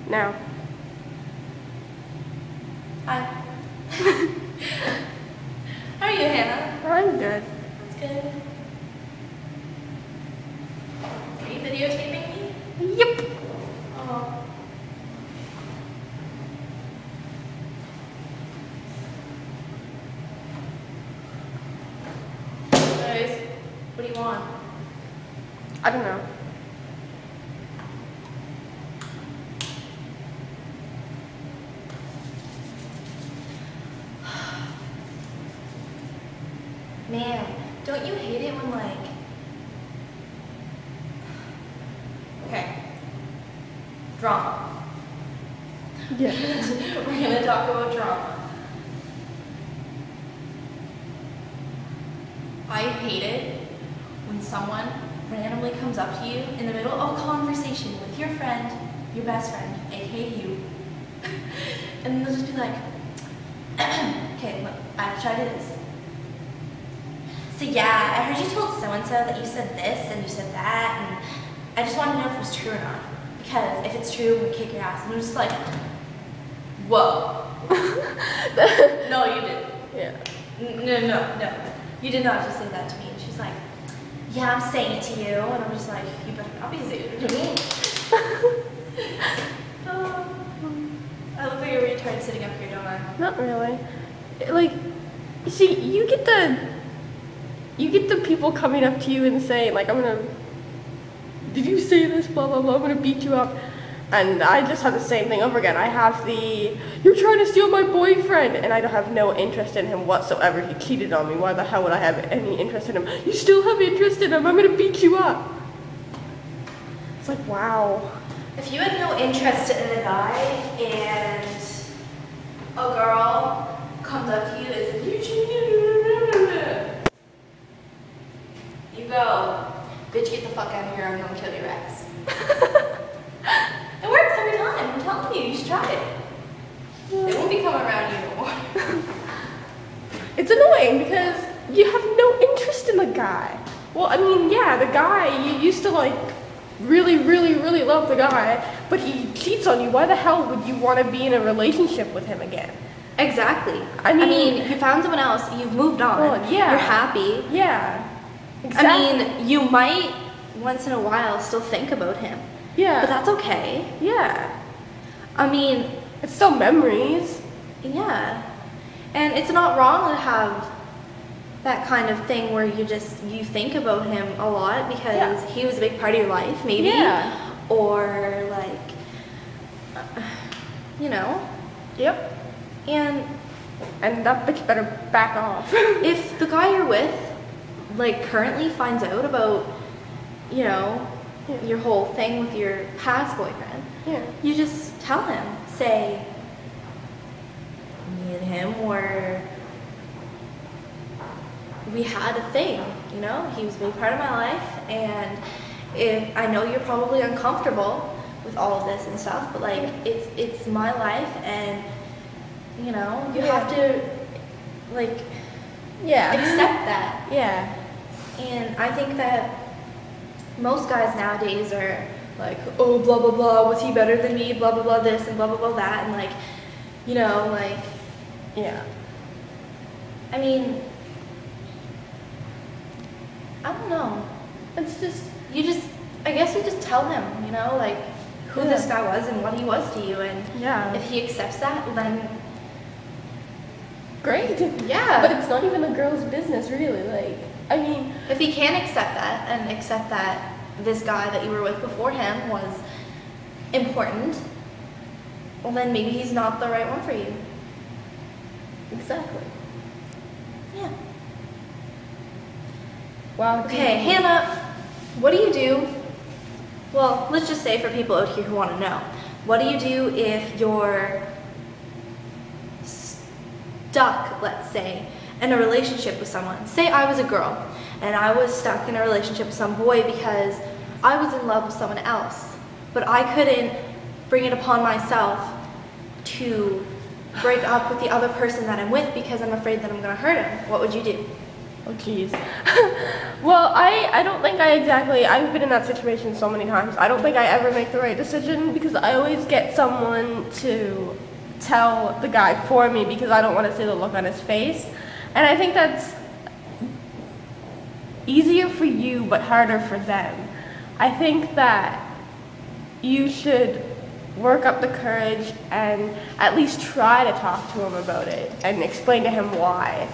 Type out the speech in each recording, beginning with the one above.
Now. Hi. How are you, Hannah? I'm good. That's good. Are you videotaping me? Yep. Oh. Guys, what do you want? I don't know. Man, don't you hate it when okay, drama. Yeah. We're gonna talk about drama. I hate it when someone randomly comes up to you in the middle of a conversation with your friend, your best friend, aka you, and they'll just be like, okay, look, I'll try to do this. So yeah, I heard you told so-and-so that you said this and you said that, and I just wanted to know if it was true or not. Because if it's true, I'm gonna kick your ass. And I'm just like, whoa. No, you didn't. Yeah. No. You did not just say that to me. And she's like, yeah, I'm saying it to you. And I'm just like, you better not be saying it to me. I look like a retard sitting up here, don't I? Not really. Like, you see, you get the people coming up to you and saying, like, did you say this, blah, blah, blah, I'm gonna beat you up. And I just have the same thing over again. I have you're trying to steal my boyfriend, and I don't have no interest in him whatsoever. He cheated on me. Why the hell would I have any interest in him? You still have interest in him. I'm gonna beat you up. It's like, wow. If you had no interest in a guy and a girl comes up to you and says, you cheated, you go, bitch, get the fuck out of here, I'm gonna kill your ex. It works every time, I'm telling you, you should try it. They won't be coming around you anymore. It's annoying because you have no interest in the guy. Well, I mean, yeah, the guy, you used to like really, really, really love the guy, but he cheats on you. Why the hell would you want to be in a relationship with him again? Exactly. I mean, you found someone else, you've moved on, well, yeah. You're happy. Yeah, exactly. I mean, you might once in a while still think about him. Yeah. But that's okay. Yeah. I mean, it's still memories. Yeah. And it's not wrong to have that kind of thing where you think about him a lot because he was a big part of your life, maybe. Yeah. Or like, you know. Yep. And that bitch better back off. If the guy you're with, like, currently finds out about, you know, your whole thing with your past boyfriend, you just tell him, say, me and him we had a thing, you know, he was a big part of my life, and I know you're probably uncomfortable with all of this and stuff, but like, it's my life, and you know, you have to, like, accept that. Yeah. And I think that most guys nowadays are like, oh, blah, blah, blah, was he better than me, blah, blah, blah, this, and blah, blah, blah, that, and like, you know, like, yeah. I mean, I don't know. It's just, I guess you just tell him, you know, like, who this guy was and what he was to you, and if he accepts that, then great. Yeah. But it's not even a girl's business, really. Like, I mean, if he can't accept that and accept that this guy that you were with before him was important, well, then maybe he's not the right one for you. Exactly. Yeah. Wow. Okay, Hannah, what do you do? Well, let's just say for people out here who want to know, what do you do if you're stuck, let's say, in a relationship with someone? Say I was a girl and I was stuck in a relationship with some boy because I was in love with someone else, but I couldn't bring it upon myself to break up with the other person that I'm with because I'm afraid that I'm going to hurt him. What would you do? Oh geez. Well, I don't think I've been in that situation so many times. I don't think I ever make the right decision because I always get someone to tell the guy for me because I don't want to see the look on his face. And I think that's easier for you but harder for them. I think that you should work up the courage and at least try to talk to him about it and explain to him why.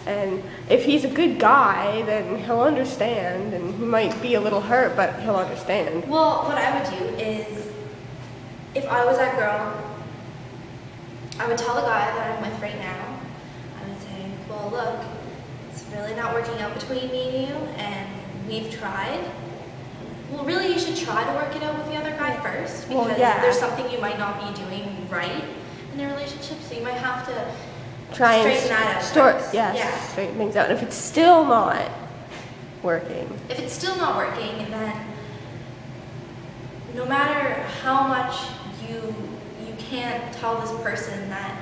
And if he's a good guy, then he'll understand, and he might be a little hurt, but he'll understand. Well, what I would do is, if I was that girl, I would tell the guy that I'm with right now, I would say, well, look, it's really not working out between me and you, and we've tried. Well, really, you should try to work it out with the other guy first, because there's something you might not be doing right in a relationship, so you might have to try and straighten that out. Straighten things out. And if it's still not working. If it's still not working, then no matter how much you can't tell this person that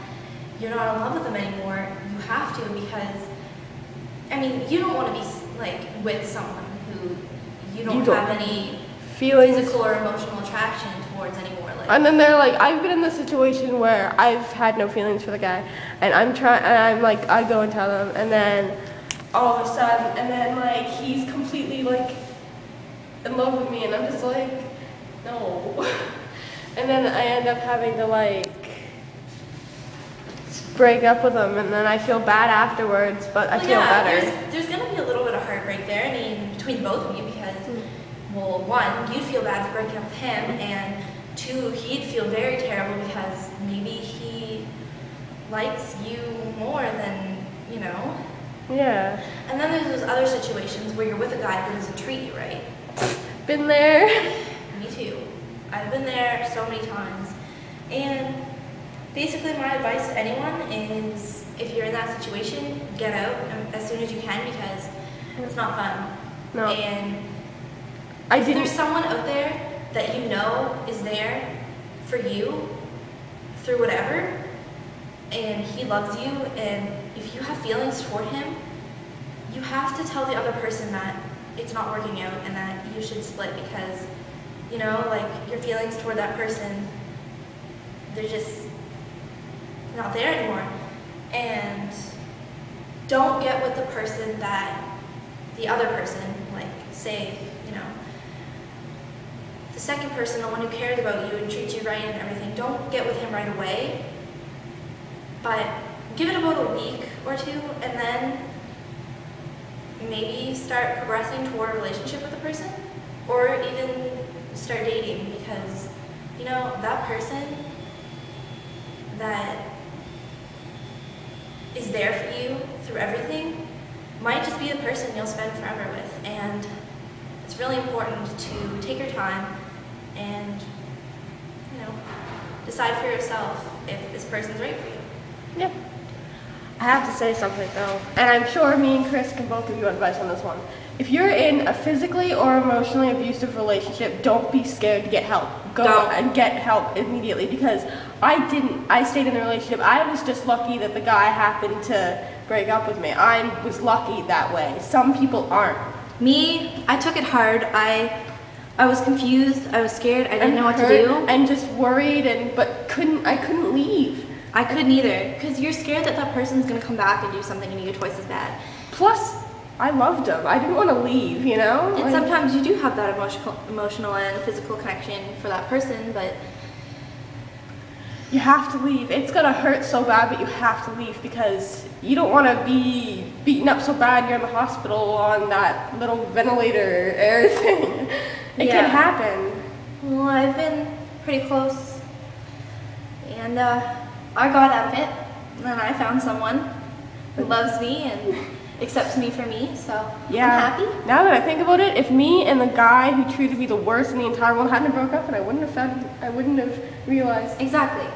you're not in love with them anymore, you have to, because, I mean, you don't want to be like with someone who you don't have any physical or emotional attraction towards anymore. Like, and then they're like, I've been in this situation where I've had no feelings for the guy, and I'm like, I go and tell them, and then all of a sudden, and then like he's completely like in love with me, and I'm just like, no. And then I end up having to like break up with him, and then I feel bad afterwards, but I feel better. There's gonna be a little bit of heartbreak there, I mean, between both of you, because well, one, you'd feel bad for breaking up with him, and two, he'd feel very terrible because maybe he likes you more than, you know. Yeah. And then there's those other situations where you're with a guy who doesn't treat you right. Been there. Me too. I've been there so many times. And basically my advice to anyone is, if you're in that situation, get out as soon as you can, because it's not fun. No. And if there's someone out there that you know is there for you through whatever, and he loves you, and if you have feelings toward him, you have to tell the other person that it's not working out and that you should split, because, you know, like, your feelings toward that person, they're just not there anymore. And don't get with the person that the other person, like, say, you know, the second person, the one who cares about you and treats you right and everything, don't get with him right away, but give it about a week or two, and then maybe start progressing toward a relationship with the person, or even start dating, because, you know, that person that is there for you through everything might just be the person you'll spend forever with. And it's really important to take your time and, you know, decide for yourself if this person's right for you. Yep. I have to say something though, and I'm sure me and Chris can both give you advice on this one. If you're in a physically or emotionally abusive relationship, don't be scared to get help. Go and get help immediately, because I stayed in the relationship. I was just lucky that the guy happened to break up with me. I was lucky that way. Some people aren't. Me, I took it hard. I was confused, I was scared, I didn't know what to do. And just worried, but I couldn't leave. I couldn't either, because you're scared that that person's going to come back and do something and you get twice as bad. Plus, I loved him. I didn't want to leave, you know? And sometimes you do have that emotional and physical connection for that person, but you have to leave. It's going to hurt so bad, but you have to leave, because you don't want to be beaten up so bad you're in the hospital on that little ventilator air thing. It can happen. Well, I've been pretty close, and I got out of it, and then I found someone who loves me and accepts me for me, so I'm happy. Now that I think about it, if me and the guy who treated me the worst in the entire world hadn't broke up, and I wouldn't have realized. Exactly.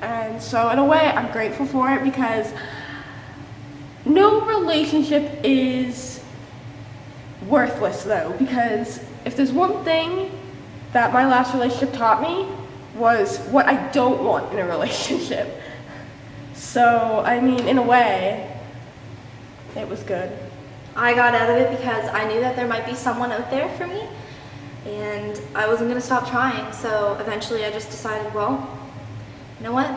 And so in a way, I'm grateful for it, because no relationship is worthless though, because if there's one thing that my last relationship taught me, was what I don't want in a relationship. So, I mean, in a way, It was good. I got out of it because I knew that there might be someone out there for me, and I wasn't going to stop trying. So eventually I just decided, well, you know what?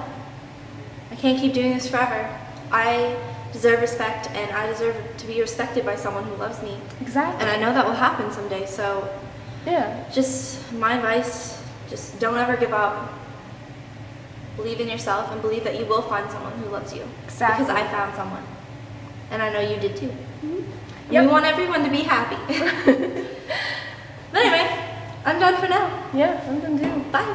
I can't keep doing this forever. I deserve respect, and I deserve to be respected by someone who loves me. Exactly. And I know that will happen someday. So Yeah. just my advice, just don't ever give up. Believe in yourself and believe that you will find someone who loves you. Exactly. Because I found someone. And I know you did too. Mhm. And Yep. we want everyone to be happy. But anyway, I'm done for now. Yeah, I'm done too. Bye.